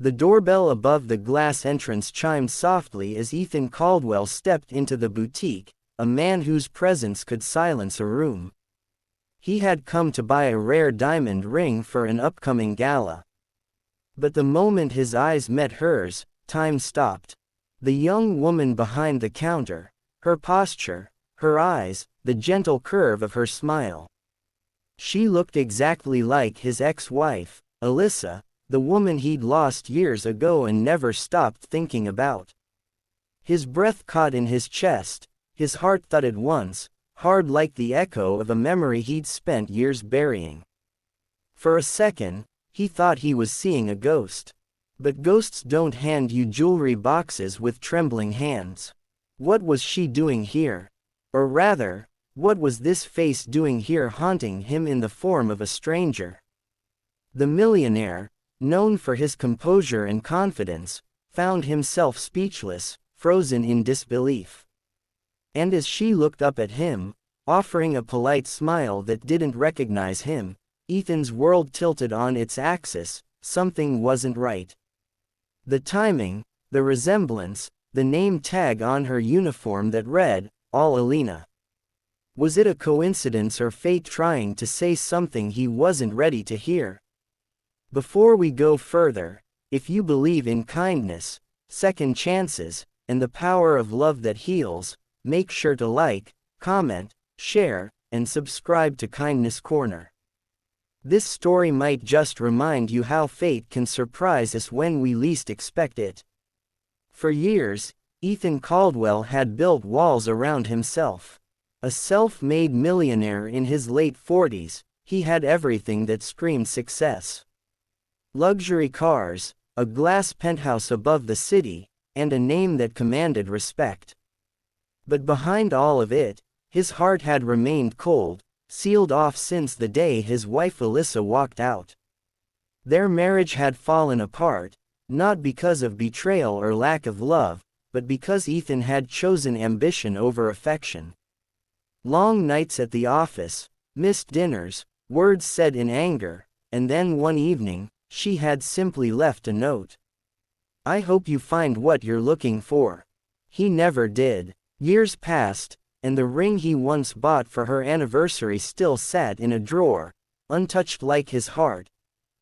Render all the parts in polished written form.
The doorbell above the glass entrance chimed softly as Ethan Caldwell stepped into the boutique, a man whose presence could silence a room. He had come to buy a rare diamond ring for an upcoming gala. But the moment his eyes met hers, time stopped. The young woman behind the counter, her posture, her eyes, the gentle curve of her smile. She looked exactly like his ex-wife, Alyssa, the woman he'd lost years ago and never stopped thinking about. His breath caught in his chest, his heart thudded once, hard like the echo of a memory he'd spent years burying. For a second, he thought he was seeing a ghost. But ghosts don't hand you jewelry boxes with trembling hands. What was she doing here? Or rather, what was this face doing here haunting him in the form of a stranger? The millionaire, known for his composure and confidence, found himself speechless, frozen in disbelief. And as she looked up at him, offering a polite smile that didn't recognize him, Ethan's world tilted on its axis. Something wasn't right. The timing, the resemblance, the name tag on her uniform that read, "All Alina." Was it a coincidence or fate trying to say something he wasn't ready to hear? Before we go further, if you believe in kindness, second chances, and the power of love that heals, make sure to like, comment, share, and subscribe to Kindness Corner. This story might just remind you how fate can surprise us when we least expect it. For years, Ethan Caldwell had built walls around himself. A self-made millionaire in his late 40s, he had everything that screamed success. Luxury cars, a glass penthouse above the city, and a name that commanded respect. But behind all of it, his heart had remained cold, sealed off since the day his wife Alyssa walked out. Their marriage had fallen apart, not because of betrayal or lack of love, but because Ethan had chosen ambition over affection. Long nights at the office, missed dinners, words said in anger, and then one evening, she had simply left a note. "I hope you find what you're looking for." He never did. Years passed, and the ring he once bought for her anniversary still sat in a drawer, untouched like his heart,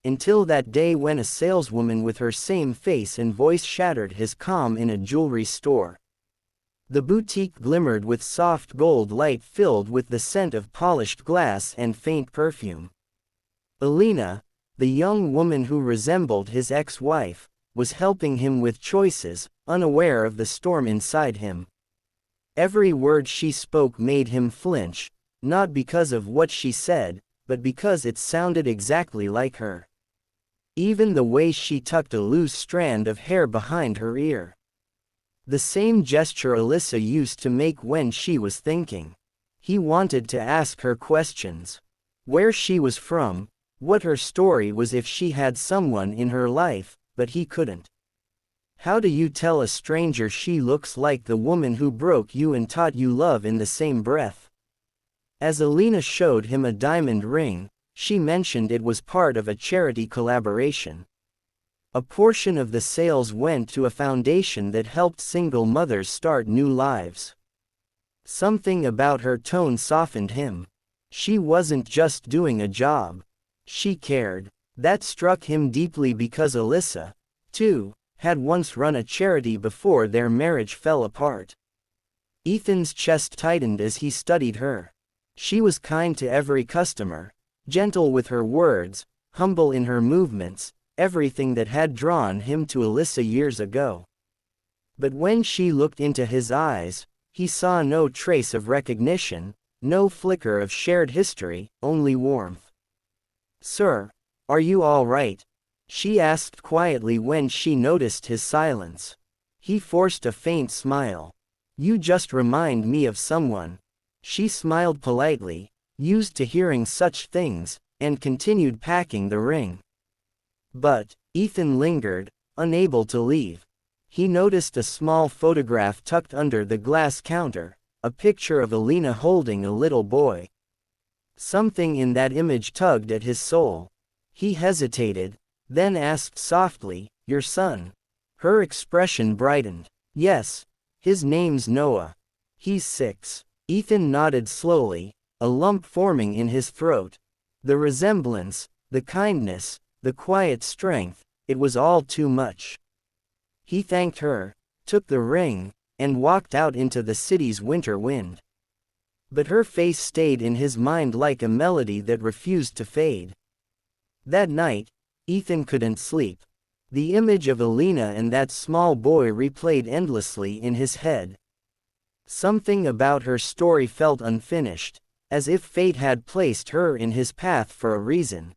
until that day when a saleswoman with her same face and voice shattered his calm in a jewelry store. The boutique glimmered with soft gold light filled with the scent of polished glass and faint perfume. Alina, the young woman who resembled his ex-wife, was helping him with choices, unaware of the storm inside him. Every word she spoke made him flinch, not because of what she said, but because it sounded exactly like her. Even the way she tucked a loose strand of hair behind her ear. The same gesture Alyssa used to make when she was thinking. He wanted to ask her questions. Where she was from, what her story was if she had someone in her life, but he couldn't. How do you tell a stranger she looks like the woman who broke you and taught you love in the same breath? As Alina showed him a diamond ring, she mentioned it was part of a charity collaboration. A portion of the sales went to a foundation that helped single mothers start new lives. Something about her tone softened him. She wasn't just doing a job. She cared. That struck him deeply because Alyssa, too, had once run a charity before their marriage fell apart. Ethan's chest tightened as he studied her. She was kind to every customer, gentle with her words, humble in her movements, everything that had drawn him to Alyssa years ago. But when she looked into his eyes, he saw no trace of recognition, no flicker of shared history, only warmth. "Sir, are you all right?" she asked quietly when she noticed his silence. He forced a faint smile. "You just remind me of someone." She smiled politely, used to hearing such things, and continued packing the ring. But Ethan lingered, unable to leave. He noticed a small photograph tucked under the glass counter, a picture of Alina holding a little boy. Something in that image tugged at his soul. He hesitated, then asked softly, Your son. Her expression brightened. Yes. His name's Noah. He's 6. Ethan nodded slowly, a lump forming in his throat. The resemblance, the kindness, the quiet strength, it was all too much. He thanked her, took the ring, and walked out into the city's winter wind. But her face stayed in his mind like a melody that refused to fade. That night, Ethan couldn't sleep. The image of Alina and that small boy replayed endlessly in his head. Something about her story felt unfinished, as if fate had placed her in his path for a reason.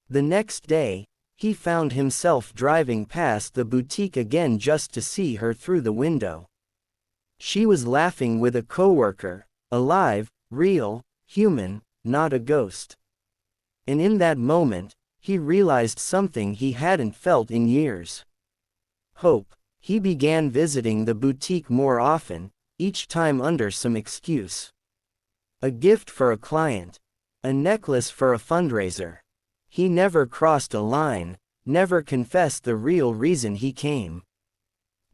The next day, he found himself driving past the boutique again just to see her through the window. She was laughing with a coworker, alive, real, human, not a ghost. And in that moment, he realized something he hadn't felt in years. Hope. He began visiting the boutique more often, each time under some excuse. A gift for a client. A necklace for a fundraiser. He never crossed a line, never confessed the real reason he came.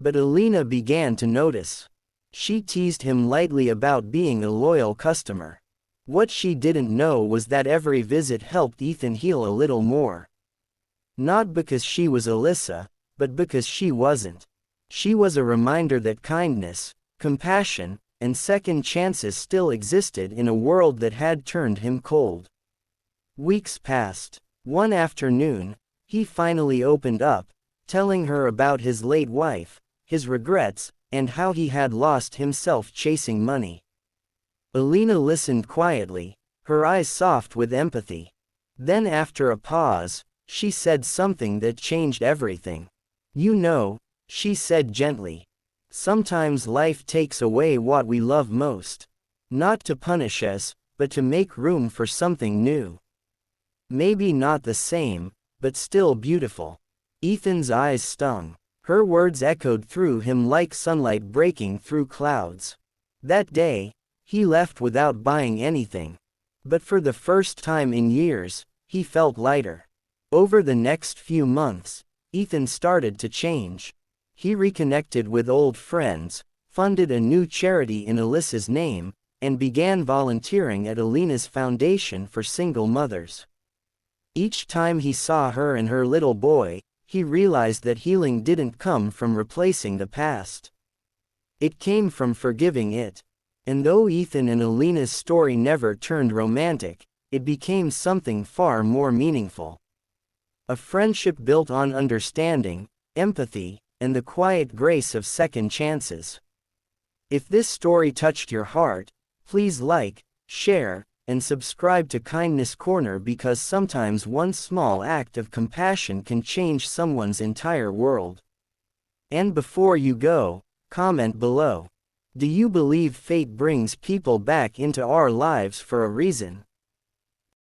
But Alina began to notice. She teased him lightly about being a loyal customer. What she didn't know was that every visit helped Ethan heal a little more. Not because she was Alyssa, but because she wasn't. She was a reminder that kindness, compassion, and second chances still existed in a world that had turned him cold. Weeks passed. One afternoon, he finally opened up, telling her about his late wife, his regrets, and how he had lost himself chasing money. Alina listened quietly, her eyes soft with empathy. Then after a pause, she said something that changed everything. You know, she said gently. Sometimes life takes away what we love most. Not to punish us, but to make room for something new. Maybe not the same, but still beautiful. Ethan's eyes stung. Her words echoed through him like sunlight breaking through clouds. That day, he left without buying anything. But for the first time in years, he felt lighter. Over the next few months, Ethan started to change. He reconnected with old friends, funded a new charity in Alyssa's name, and began volunteering at Alina's foundation for single mothers. Each time he saw her and her little boy, he realized that healing didn't come from replacing the past. It came from forgiving it. And though Ethan and Alina's story never turned romantic, it became something far more meaningful. A friendship built on understanding, empathy, and the quiet grace of second chances. If this story touched your heart, please like, share, and subscribe to Kindness Corner, because sometimes one small act of compassion can change someone's entire world. And before you go, comment below. Do you believe fate brings people back into our lives for a reason?